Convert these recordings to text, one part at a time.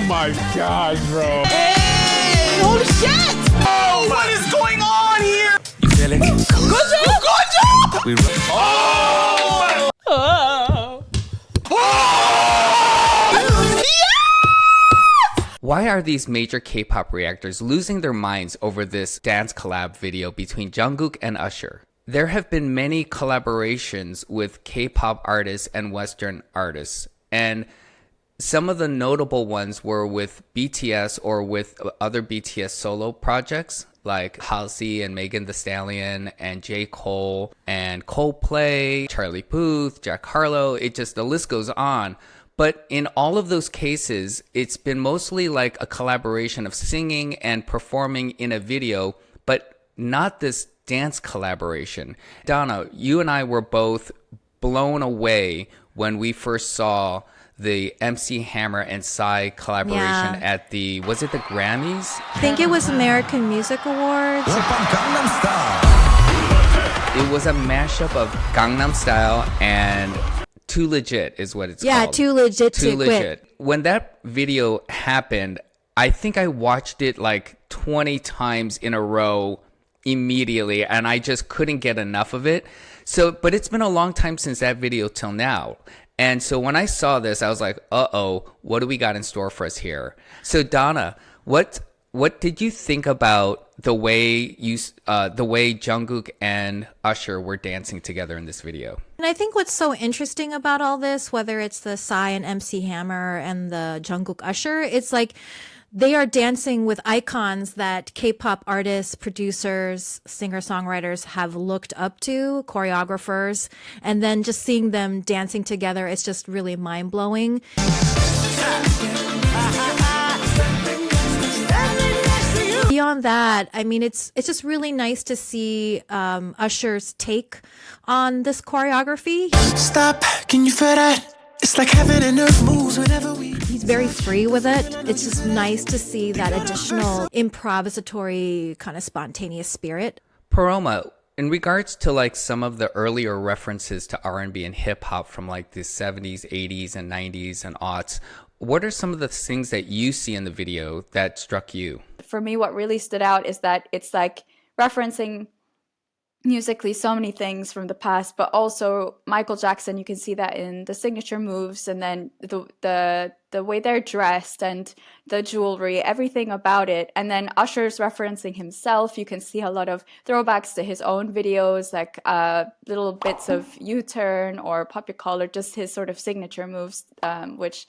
my gosh, bro. Hey! Holy shit! Oh, what is going on here? You feel it? Good job! Good job! We Oh! Oh! Why are these major K-pop reactors losing their minds over this dance collab video between Jungkook and Usher? There have been many collaborations with K-pop artists and Western artists, and some of the notable ones were with BTS or with other BTS solo projects like Halsey and Megan Thee Stallion and J. Cole and Coldplay, Charlie Puth, Jack Harlow. The list goes on. But in all of those cases, it's been mostly like a collaboration of singing and performing in a video, but not this dance collaboration. Donna, you and I were both blown away when we first saw the MC Hammer and Psy collaboration at was it the Grammys? I think it was American Music Awards. It was a mashup of Gangnam Style and Too Legit is what it's called. Yeah, Too Legit to Quit. When that video happened, I think I watched it like 20 times in a row immediately, and I just couldn't get enough of it. But it's been a long time since that video till now. And so when I saw this, I was like, uh-oh, what do we got in store for us here? So Donna, what did you think about the way Jungkook and Usher were dancing together in this video? And I think what's so interesting about all this, whether it's the Psy and MC Hammer and the Jungkook Usher, it's like they are dancing with icons that K-pop artists, producers, singer-songwriters have looked up to, choreographers, and then just seeing them dancing together, it's just really mind-blowing. Beyond that, I mean, it's just really nice to see Usher's take on this choreography. Stop, can you feel that? It's like heaven and earth moves whenever He's very free with it. It's just nice to see that additional improvisatory kind of spontaneous spirit. Paroma, in regards to like some of the earlier references to R&B and hip hop from like the 70s, 80s, and 90s and aughts, what are some of the things that you see in the video that struck you? For me, what really stood out is that it's like referencing musically so many things from the past, but also Michael Jackson. You can see that in the signature moves, and then the way they're dressed and the jewelry, everything about it. And then Usher's referencing himself. You can see a lot of throwbacks to his own videos, like little bits of U-turn or Pop Your Collar, just his sort of signature moves, which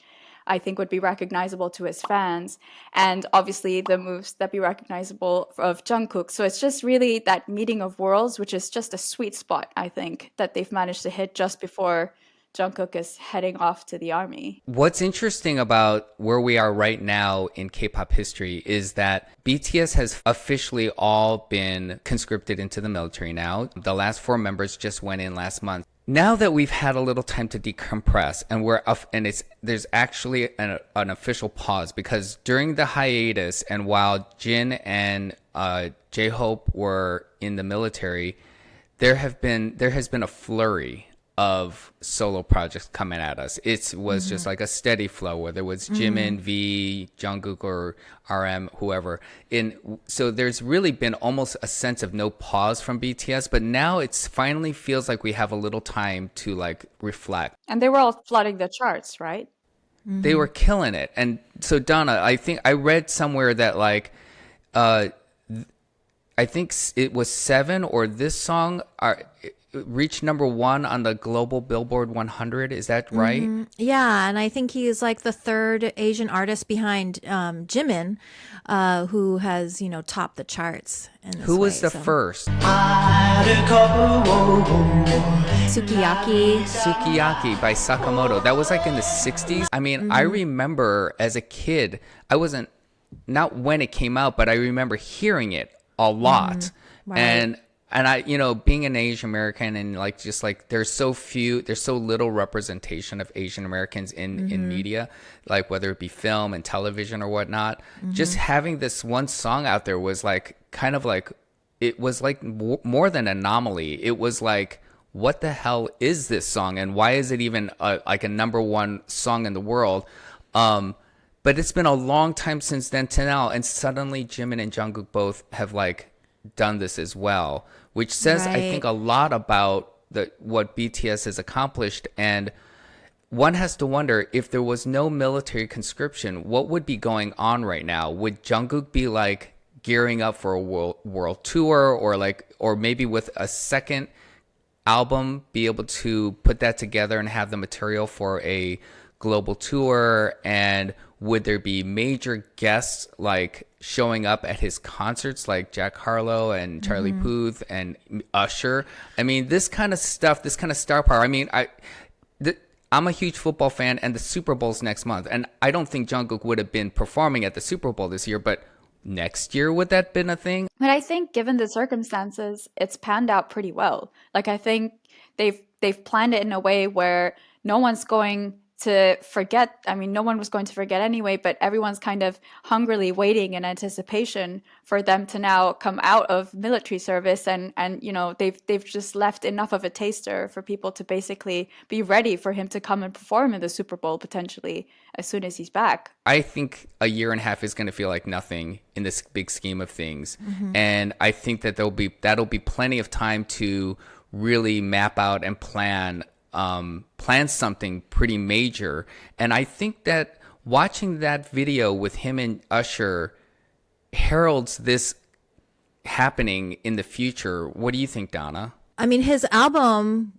I think would be recognizable to his fans, and obviously the moves that be recognizable of Jungkook. So it's just really that meeting of worlds, which is just a sweet spot, I think, that they've managed to hit just before Jungkook is heading off to the army. What's interesting about where we are right now in K-pop history is that BTS has officially all been conscripted into the military now. The last 4 members just went in last month. Now that we've had a little time to decompress, there's actually an official pause, because during the hiatus and while Jin and J-Hope were in the military, there has been a flurry of solo projects coming at us. It was just like a steady flow, whether it was Jimin, V, Jungkook, or RM, whoever. So there's really been almost a sense of no pause from BTS, but now it's finally feels like we have a little time to like reflect. And they were all flooding the charts, right? They were killing it. And so Donna, I think I read somewhere that like, I think it was 7 or this song reached #1 on the global Billboard 100. Is that right? Yeah, and I think he is like the 3rd Asian artist behind Jimin, who has, topped the charts. Who was the first? Sukiyaki by Sakamoto. That was like in the 60s. I mean, I remember as a kid, not when it came out, but I remember hearing it a lot. Right. And I, being an Asian American, and like just like there's so little representation of Asian Americans in media, like whether it be film and television or whatnot. Just having this one song out there was like kind of like, it was like more than an anomaly. It was like, what the hell is this song, and why is it even like a #1 song in the world? But But it's been a long time since then to now, and suddenly Jimin and Jungkook both have like done this as well, which says I think a lot about what BTS has accomplished. And one has to wonder, if there was no military conscription, what would be going on right now? Would Jungkook be like gearing up for a world tour, or maybe with a second album be able to put that together and have the material for a global tour? And would there be major guests like showing up at his concerts like Jack Harlow and Charlie Puth and Usher? I mean, this kind of stuff, this kind of star power. I mean, I'm a huge football fan, and the Super Bowl's next month, and I don't think Jungkook would have been performing at the Super Bowl this year, but next year, would that been a thing? But I think given the circumstances, it's panned out pretty well. Like I think they've planned it in a way where no one's going to forget. I mean, no one was going to forget anyway, but everyone's kind of hungrily waiting in anticipation for them to now come out of military service, and you know, they've just left enough of a taster for people to basically be ready for him to come and perform in the Super Bowl potentially as soon as he's back. I think a year and a half is going to feel like nothing in this big scheme of things. And I think that that'll be plenty of time to really map out and plan something pretty major. And I think that watching that video with him and Usher heralds this happening in the future. What do you think, Donna? I mean, his album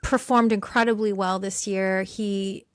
performed incredibly well this year.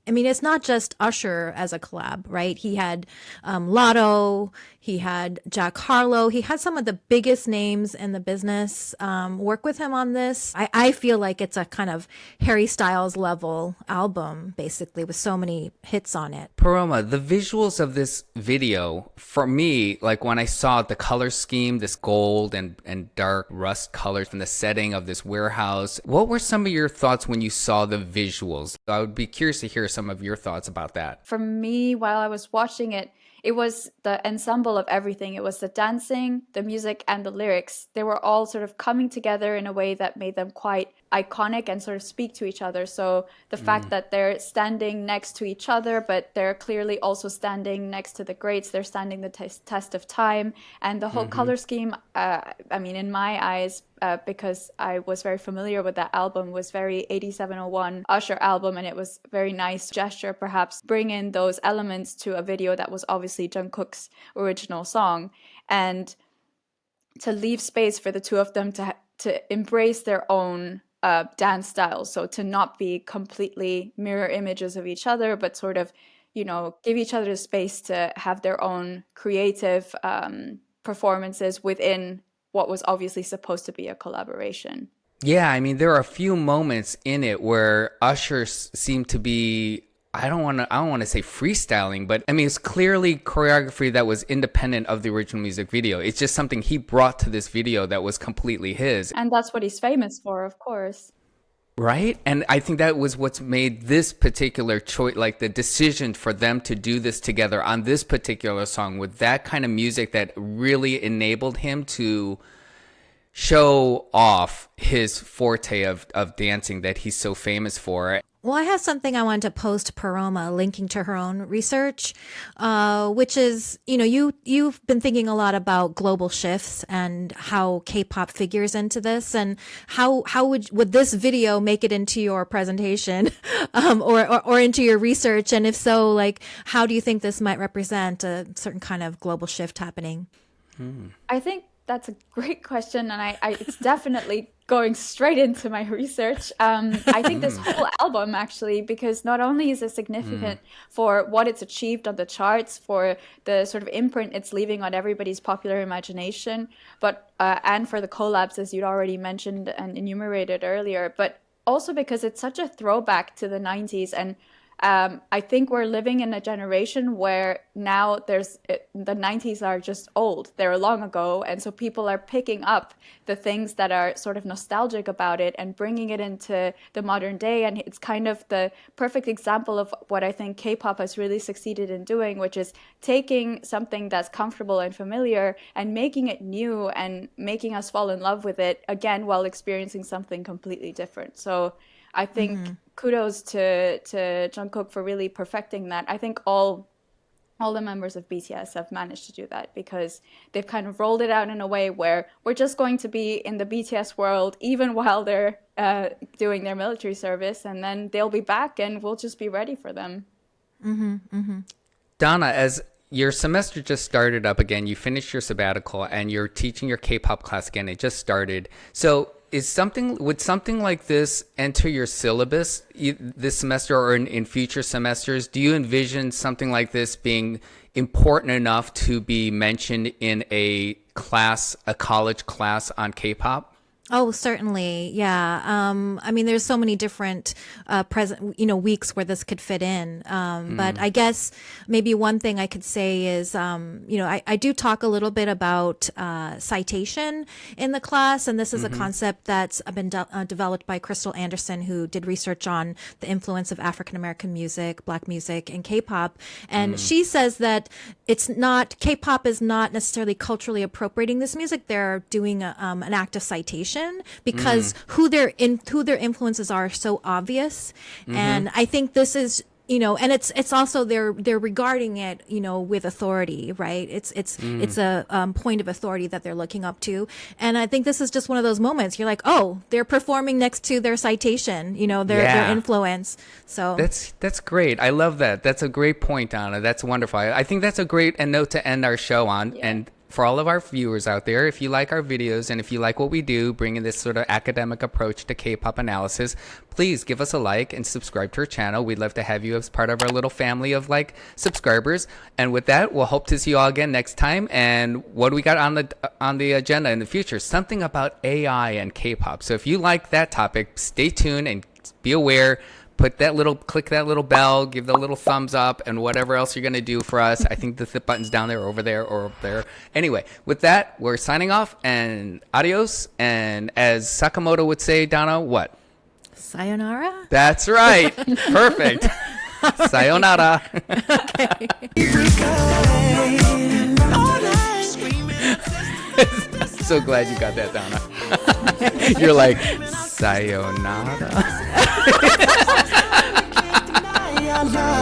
I mean, it's not just Usher as a collab, right? He had Lotto, he had Jack Harlow, he had some of the biggest names in the business work with him on this. I feel like it's a kind of Harry Styles level album, basically, with so many hits on it. Paroma, the visuals of this video, for me, like when I saw the color scheme, this gold and dark rust colors from the setting of this warehouse, what were some of your thoughts when you saw the visuals? I would be curious to hear some of your thoughts about that. For me, while I was watching it, it was the ensemble of everything. It was the dancing, the music, and the lyrics. They were all sort of coming together in a way that made them quite iconic and sort of speak to each other. So the fact that they're standing next to each other, but they're clearly also standing next to the greats. They're standing the test of time. And the whole color scheme, I mean, in my eyes, because I was very familiar with that album, was very 8701 Usher album, and it was very nice gesture, perhaps bring in those elements to a video that was obviously Jungkook's original song, and to leave space for the two of them to embrace their own dance styles. So to not be completely mirror images of each other, but sort of, you know, give each other the space to have their own creative performances within what was obviously supposed to be a collaboration. Yeah, I mean, there are a few moments in it where Usher seemed to be, I don't want to say freestyling, but I mean, it's clearly choreography that was independent of the original music video. It's just something he brought to this video that was completely his. And that's what he's famous for, of course. Right? And I think that was what's made this particular choice, like the decision for them to do this together on this particular song with that kind of music that really enabled him to show off his forte of dancing that he's so famous for. Well, I have something I wanted to post to Paroma linking to her own research, which is, you know, you've been thinking a lot about global shifts and how K-pop figures into this, and how would this video make it into your presentation or into your research? And if so, like, how do you think this might represent a certain kind of global shift happening? I think that's a great question, and I it's definitely going straight into my research. I think this whole album, actually, because not only is it significant for what it's achieved on the charts, for the sort of imprint it's leaving on everybody's popular imagination, but and for the collabs, as you'd already mentioned and enumerated earlier, but also because it's such a throwback to the 90s. And I think we're living in a generation where now the 90s are just old. They're long ago. And so people are picking up the things that are sort of nostalgic about it and bringing it into the modern day. And it's kind of the perfect example of what I think K-pop has really succeeded in doing, which is taking something that's comfortable and familiar and making it new and making us fall in love with it again while experiencing something completely different. So I think kudos to Jungkook for really perfecting that. I think all all the members of BTS have managed to do that, because they've kind of rolled it out in a way where we're just going to be in the BTS world even while they're doing their military service, and then they'll be back and we'll just be ready for them. Donna, as your semester just started up again, you finished your sabbatical and you're teaching your K-pop class again. It just started. So would something like this enter your syllabus this semester or in future semesters? Do you envision something like this being important enough to be mentioned in a college class on K-pop? Oh, certainly. Yeah. I mean, there's so many different weeks where this could fit in. But I guess maybe one thing I could say is, I do talk a little bit about citation in the class. And this is a concept that's been developed by Crystal Anderson, who did research on the influence of African-American music, Black music, and K-pop. And she says that K-pop is not necessarily culturally appropriating this music. They're doing an act of citation, because who their influences are so obvious. And I think this is, and it's also they're regarding it, with authority, right? It's a point of authority that they're looking up to. And I think this is just one of those moments. You're like, oh, they're performing next to their citation, their influence. So that's great. I love that. That's a great point, Anna. That's wonderful. I think that's a great note to end our show on. Yeah. And for all of our viewers out there, if you like our videos and if you like what we do, bringing this sort of academic approach to K-pop analysis, please give us a like and subscribe to our channel. We'd love to have you as part of our little family of subscribers. And with that, we'll hope to see you all again next time. And what do we got on the agenda in the future? Something about AI and K-pop. So if you like that topic, stay tuned and be aware. Click that little bell, give the little thumbs up, and whatever else you're going to do for us. I think the button's down there, over there, or up there. Anyway, with that, we're signing off, and adios. And as Sakamoto would say, Donna, what? sayonara? That's right. Perfect. Sayonara. Okay. So glad you got that, Donna. You're like, sayonara. love.